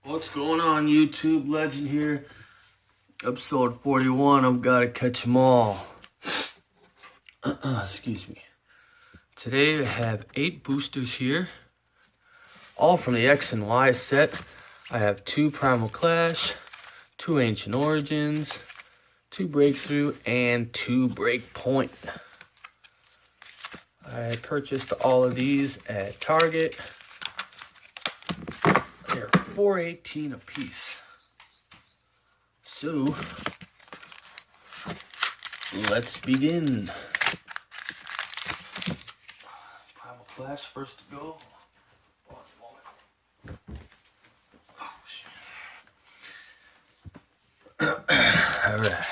What's going on, YouTube? Legend here. Episode 41. I've got to catch them all. Excuse me. Today I have 8 boosters here, all from the X and Y set. I have 2 Primal Clash, 2 Ancient Origins, 2 Breakthrough, and 2 Breakpoint. I purchased all of these at Target. They're $4.18 a piece. So, let's begin. Primal Clash first to go. One moment. Oh, shit. Alright.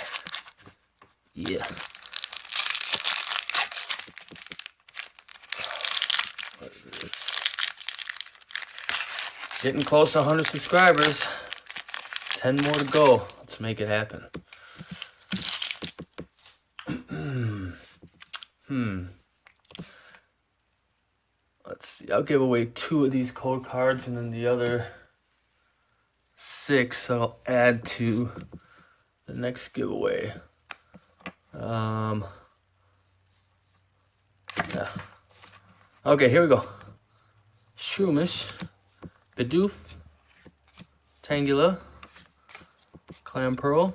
Yeah. What is this? Getting close to 100 subscribers. 10 more to go. Let's make it happen. Let's see. I'll give away 2 of these code cards, and then the other 6 I'll add to the next giveaway. Yeah. Okay, here we go. Shroomish, Bidoof, Tangela, Clamperl,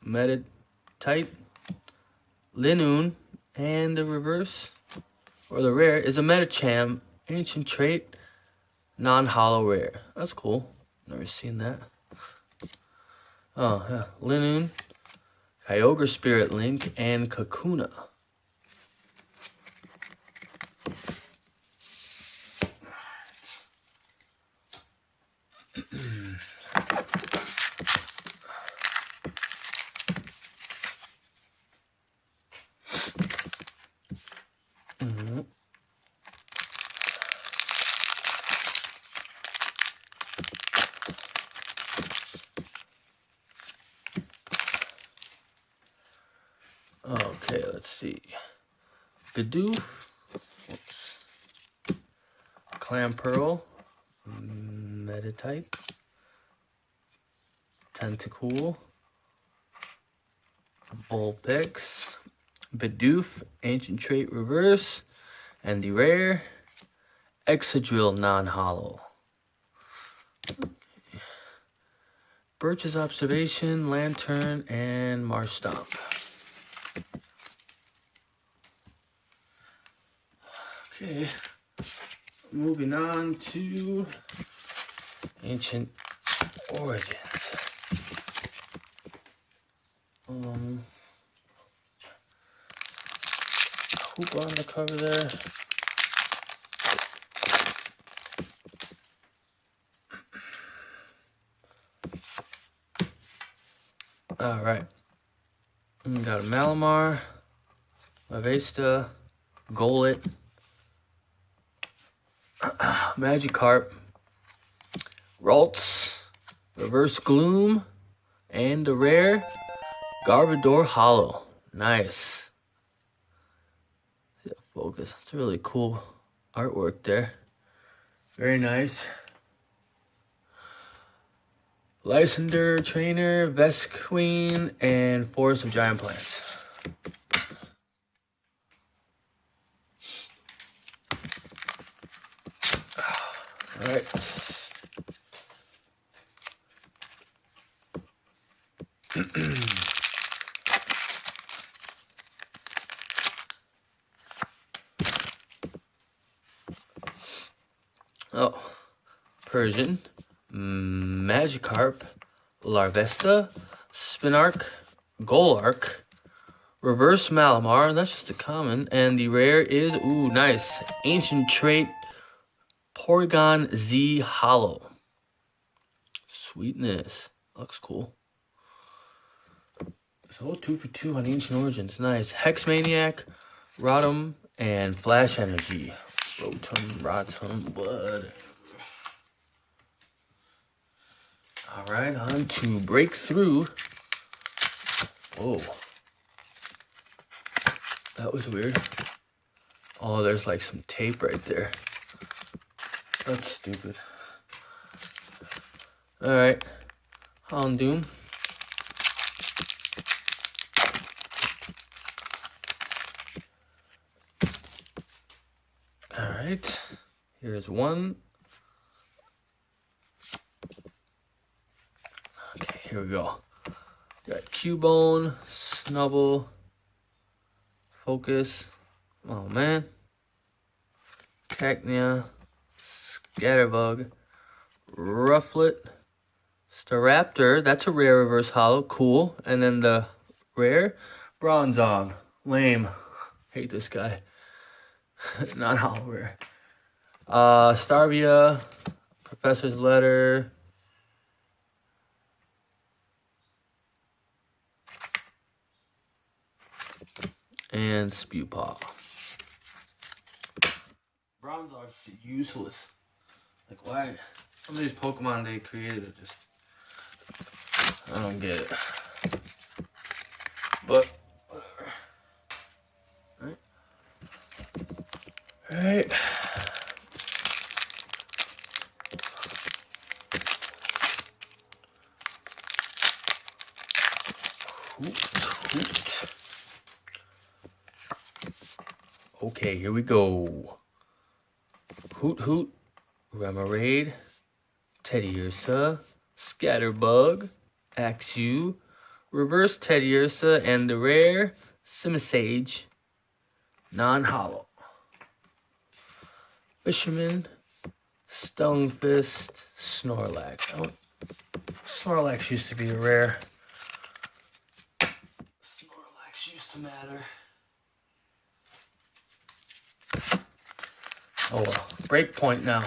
Meditite, Linoon, and the reverse, or the rare, is a Medicham, ancient trait, non-hollow rare. That's cool. Never seen that. Oh, yeah. Linoon, Kyogre Spirit Link, and Kakuna. Okay, let's see. Bidoof, Clamperl, Meditite, Tentacool, Vulpix, Bidoof, Ancient Trait Reverse, and the rare, Excadrill non-hollow. Birch's Observation, Lantern, and Marshtomp. Okay, moving on to Ancient Origins. Hoop on the cover there. Alright. We got a Malamar, Lavesta, Golett, Magikarp, Ralts, Reverse Gloom, and the rare Garbodor Hollow. Nice. Yeah, focus. It's really cool artwork there. Very nice. Lysander Trainer, Vesqueen, and Forest of Giant Plants. Alright. Oh, Persian, Magikarp, Larvesta, Spinark, Golark, Reverse Malamar, that's just a common, and the rare is, ooh, nice, Ancient Trait, Porygon Z Hollow. Sweetness. Looks cool. So 2 for 2 on Ancient Origins. Nice. Hex Maniac, Rotom, and Flash Energy. Rotom, whatever. Alright, on to Breakthrough. Whoa. That was weird. Oh, there's like some tape right there. That's stupid. Alright, Houndoom. Alright, here's one. Okay, here we go. Got Cubone, Snubble, Focus, oh man, Cacnea, Scatterbug, Rufflet, Staraptor, that's a rare reverse holo, cool. And then the rare Bronzong, lame, hate this guy. It's not holo rare. Starvia, Professor's Letter, and Spewpaw. Bronzong's useless. Like, why? Some of these Pokemon they created are just, I don't get it. But whatever. Alright. Hoot. Okay, here we go. Hoot, Remoraid, Teddiursa, Scatterbug, Axew, Reverse Teddiursa, and the rare Simisage, non-holo. Fisherman, Stunfist, Snorlax. Oh, Snorlax used to be a rare. Snorlax used to matter. Oh well, Breakpoint now.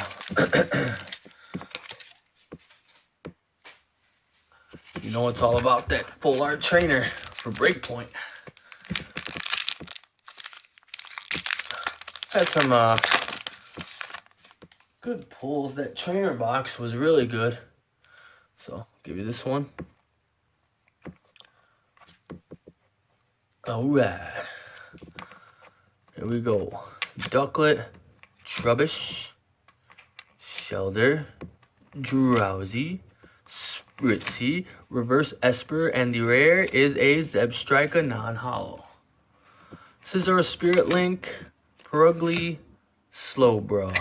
You know it's all about that full art trainer for Breakpoint. Had some good pulls. That trainer box was really good. So, I'll give you this one. Alright. Here we go. Ducklet, Trubbish, Shelder, Drowsy, Spritzy, Reverse Esper, and the rare is a Zebstrika non-holo. Scizor, Spirit Link, Purugly, Slowbro.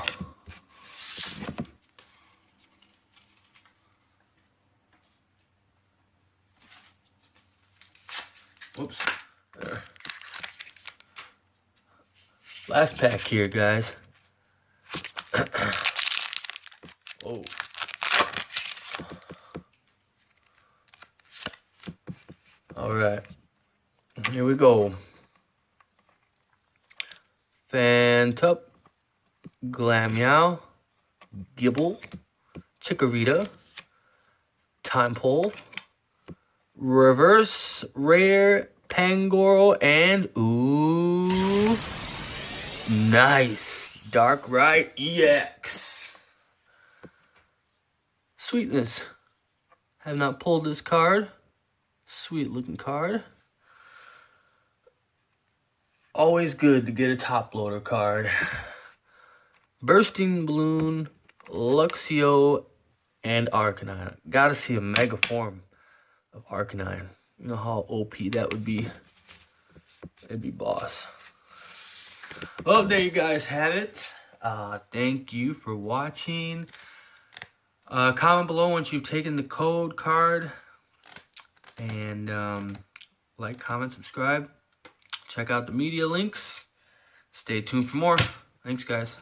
Whoops. There. Last pack here, guys. Whoa. Alright. Here we go. Phantup, Glameow, Gibble, Chikorita, Timepole, Reverse Rare Pangoro, and ooh, nice Darkrai EX. Sweetness. Have not pulled this card. Sweet looking card. Always good to get a top loader card. Bursting Balloon, Luxio, and Arcanine. Gotta see a mega form of Arcanine. You know how OP that would be. It'd be boss. Well, there you guys have it. Thank you for watching. Comment below once you've taken the code card. And like, comment, subscribe. Check out the media links. Stay tuned for more. Thanks, guys.